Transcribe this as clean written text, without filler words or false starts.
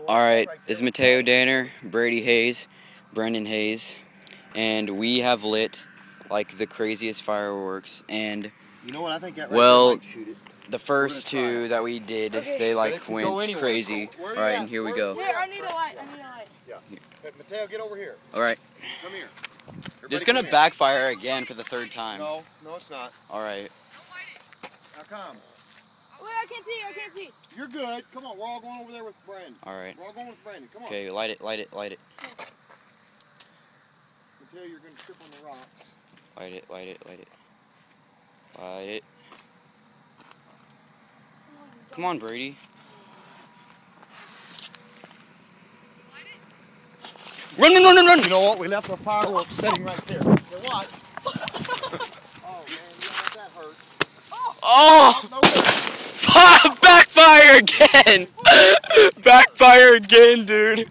Alright, this is Mateo Danner, Brady Hayes, Brendan Hayes, and we have lit like the craziest fireworks. And you know what, I think that the first two that we did, they like went crazy. Alright, and here we go. Here, I need a light. Yeah. Hey, Mateo, get over here. Alright. Come here. It's gonna backfire again for the third time. No, it's not. Alright. Now come. Wait, I can't see. You're good. Come on, we're all going over there with Brandon. Alright. We're all going with Brandon. Come on. Okay, light it. Mateo, you're going to trip on the rocks. Light it. Come on, Brady. Run! You know what? We left our fireworks sitting right there. Here, watch. Oh, man, you know what? That hurt. Oh! No, Backfire again! Backfire again, dude.